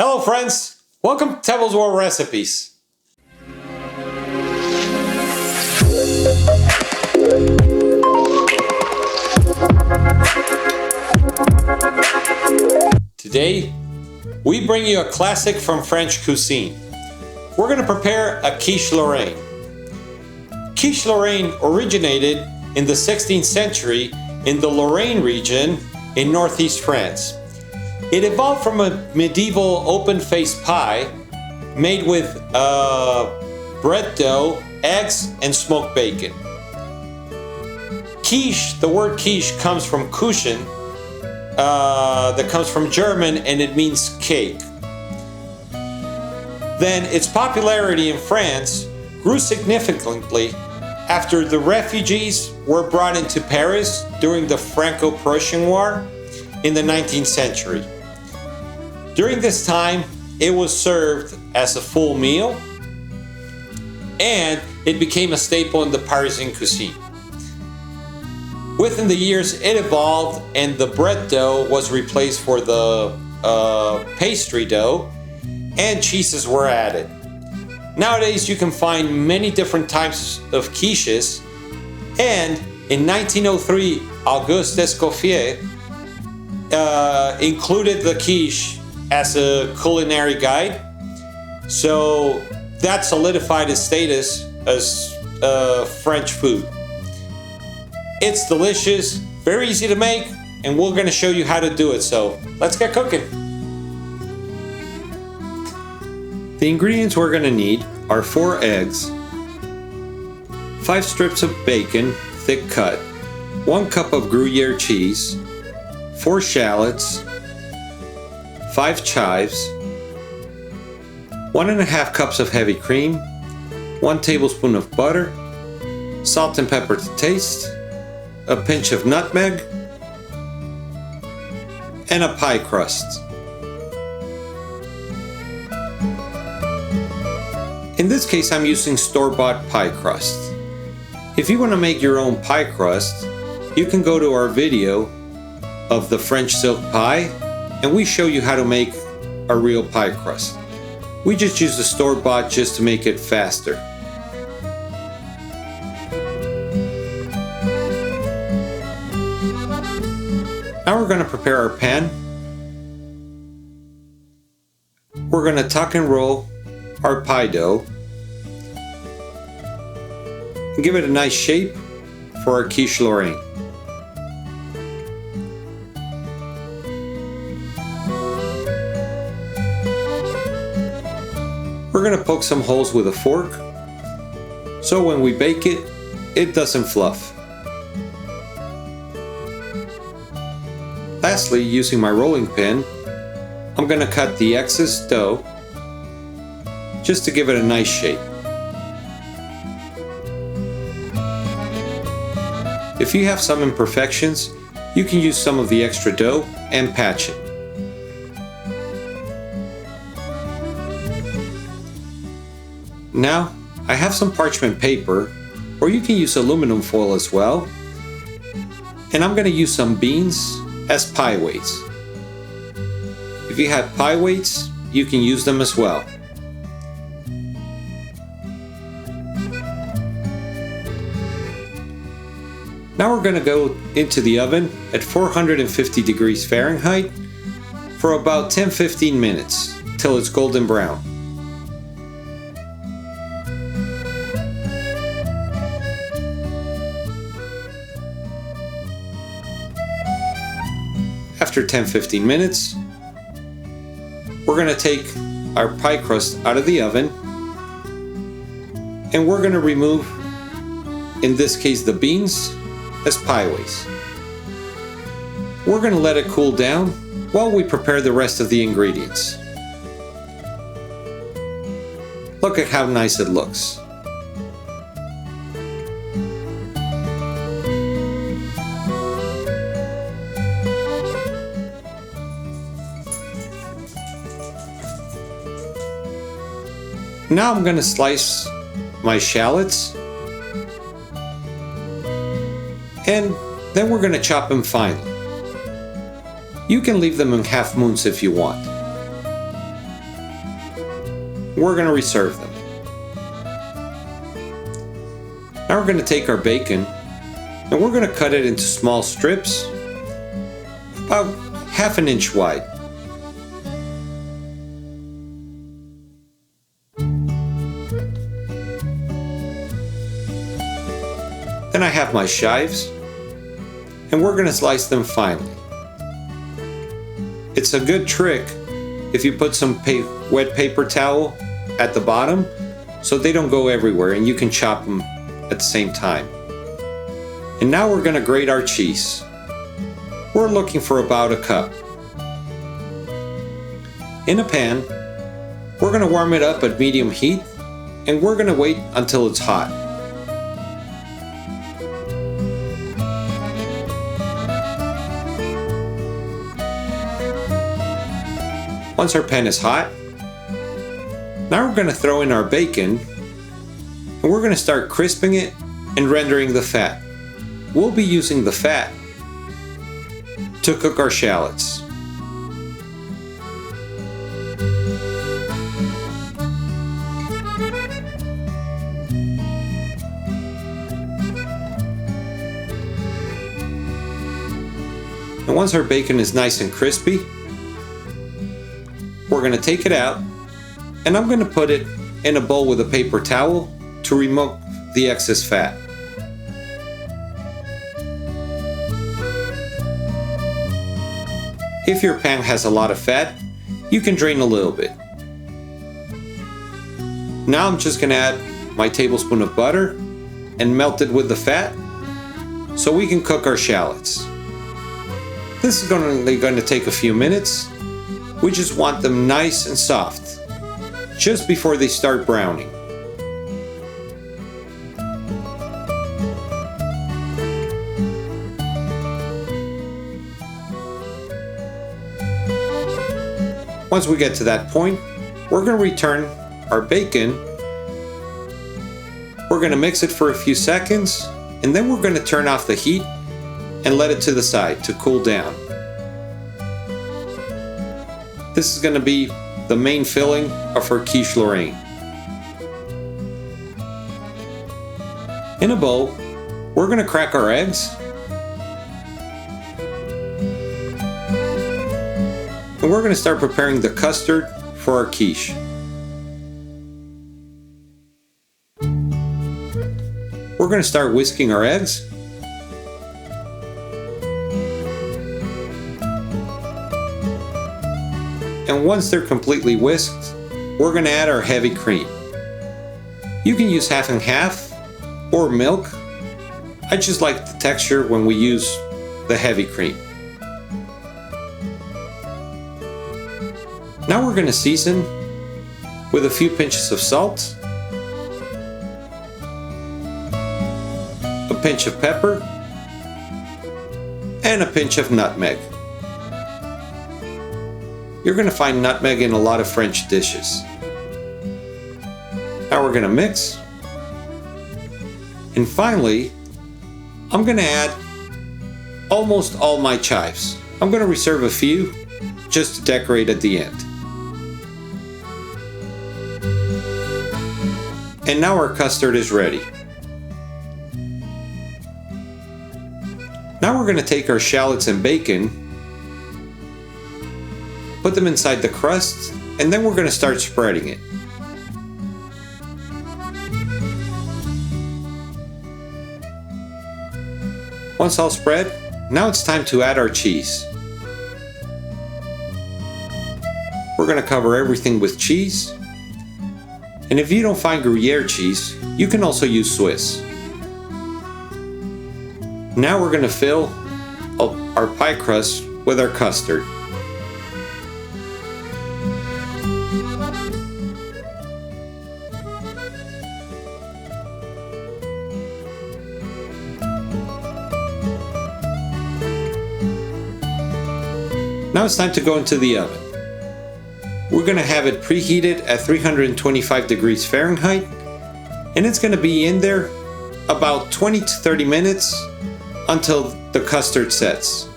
Hello friends, welcome to Devil's World Recipes. Today, we bring you a classic from French cuisine. We're going to prepare a quiche Lorraine. Quiche Lorraine originated in the 16th century in the Lorraine region in northeast France. It evolved from a medieval open-faced pie made with bread dough, eggs, and smoked bacon. Quiche, the word quiche comes from Kuchen, that comes from German and it means cake. Then its popularity in France grew significantly after the refugees were brought into Paris during the Franco-Prussian War in the 19th century. During this time, it was served as a full meal and it became a staple in the Parisian cuisine. Within the years, it evolved and the bread dough was replaced for the pastry dough and cheeses were added. Nowadays, you can find many different types of quiches, and in 1903, Auguste Escoffier included the quiche as a culinary guide, so that solidified its status as French food. It's delicious, very easy to make, and we're going to show you how to do it, so let's get cooking. The ingredients we're going to need are 4 eggs, 5 strips of bacon, thick cut, 1 cup of Gruyère cheese, 4 shallots, 5 chives, 1.5 cups of heavy cream, 1 tablespoon of butter, salt and pepper to taste, a pinch of nutmeg, and a pie crust. In this case, I'm using store-bought pie crust. If you want to make your own pie crust, you can go to our video of the French silk pie, and we show you how to make a real pie crust. We just use the store-bought just to make it faster. Now we're going to prepare our pan. We're going to tuck and roll our pie dough and give it a nice shape for our quiche Lorraine. We're going to poke some holes with a fork so when we bake it, it doesn't fluff. Lastly, using my rolling pin, I'm going to cut the excess dough just to give it a nice shape. If you have some imperfections, you can use some of the extra dough and patch it. Now, I have some parchment paper, or you can use aluminum foil as well, and I'm going to use some beans as pie weights. If you have pie weights, you can use them as well. Now we're going to go into the oven at 450 degrees Fahrenheit for about 10-15 minutes till it's golden brown. After 10-15 minutes, we're going to take our pie crust out of the oven and we're going to remove, in this case, the beans as pie weights. We're going to let it cool down while we prepare the rest of the ingredients. Look at how nice it looks. Now I'm going to slice my shallots and then we're going to chop them finely. You can leave them in half moons if you want. We're going to reserve them. Now we're going to take our bacon and we're going to cut it into small strips, about 1/2 inch wide. Then I have my chives, and we're going to slice them finely. It's a good trick if you put some wet paper towel at the bottom so they don't go everywhere and you can chop them at the same time. And now we're going to grate our cheese. We're looking for about 1 cup. In a pan, we're going to warm it up at medium heat and we're going to wait until it's hot. Once our pan is hot, now we're going to throw in our bacon and we're going to start crisping it and rendering the fat. We'll be using the fat to cook our shallots. And once our bacon is nice and crispy, we're going to take it out and I'm going to put it in a bowl with a paper towel to remove the excess fat. If your pan has a lot of fat, you can drain a little bit. Now I'm just going to add my tablespoon of butter and melt it with the fat so we can cook our shallots. This is only going to take a few minutes. We just want them nice and soft, just before they start browning. Once we get to that point, we're going to return our bacon. We're going to mix it for a few seconds, and then we're going to turn off the heat and let it to the side to cool down. This is going to be the main filling of our quiche Lorraine. In a bowl, we're going to crack our eggs. And we're going to start preparing the custard for our quiche. We're going to start whisking our eggs. And once they're completely whisked, we're going to add our heavy cream. You can use half and half or milk. I just like the texture when we use the heavy cream. Now we're going to season with a few pinches of salt, a pinch of pepper, and a pinch of nutmeg. You're going to find nutmeg in a lot of French dishes. Now we're going to mix. And finally, I'm going to add almost all my chives. I'm going to reserve a few just to decorate at the end. And now our custard is ready. Now we're going to take our shallots and bacon, put them inside the crust, and then we're going to start spreading it. Once all spread, now it's time to add our cheese. We're going to cover everything with cheese. And if you don't find Gruyère cheese, you can also use Swiss. Now we're going to fill our pie crust with our custard. Now it's time to go into the oven. We're going to have it preheated at 325 degrees Fahrenheit, and it's going to be in there about 20 to 30 minutes until the custard sets.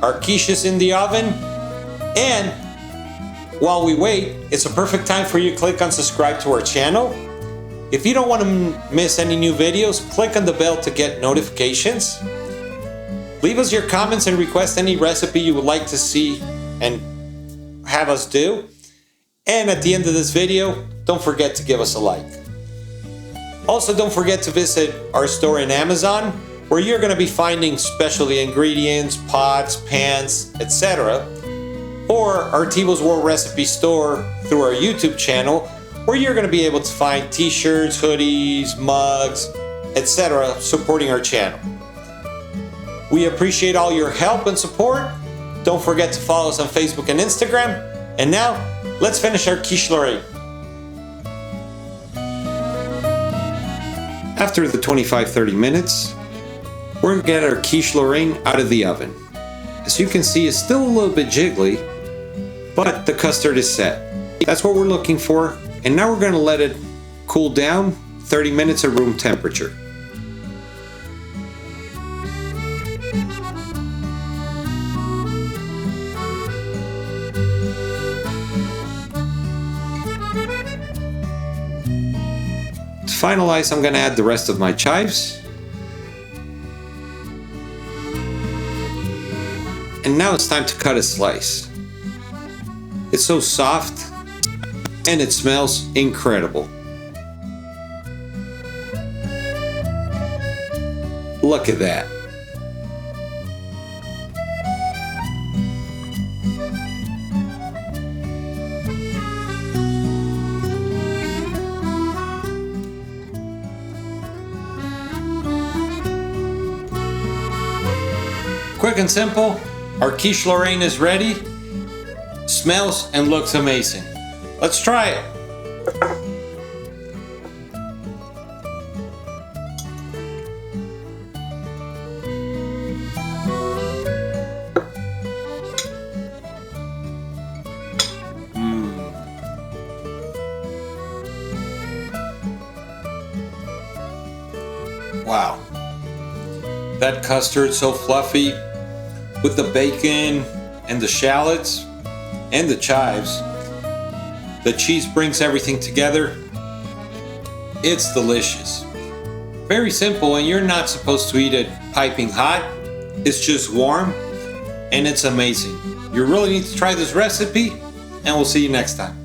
our quiches in the oven. And while we wait, it's a perfect time for you to click on subscribe to our channel. If you don't want to miss any new videos, click on the bell to get notifications. Leave us your comments and request any recipe you would like to see and have us do. And at the end of this video, don't forget to give us a like. Also, don't forget to visit our store in Amazon, where you're going to be finding specialty ingredients, pots, pans, etc. Or our Tivo's World Recipe store through our YouTube channel, where you're going to be able to find t-shirts, hoodies, mugs, etc. supporting our channel. We appreciate all your help and support. Don't forget to follow us on Facebook and Instagram. And now, let's finish our quiche Lorraine. After the 25-30 minutes, we're going to get our quiche Lorraine out of the oven. As you can see, it's still a little bit jiggly, but the custard is set. That's what we're looking for. And now we're going to let it cool down 30 minutes at room temperature. To finalize, I'm going to add the rest of my chives. And now it's time to cut a slice. It's so soft and it smells incredible. Look at that. Quick and simple, our quiche Lorraine is ready. Smells and looks amazing. Let's try it. Wow. That custard so fluffy with the bacon and the shallots and the chives. The cheese brings everything together. It's delicious. Very simple, and you're not supposed to eat it piping hot. It's just warm, and it's amazing. You really need to try this recipe, and we'll see you next time.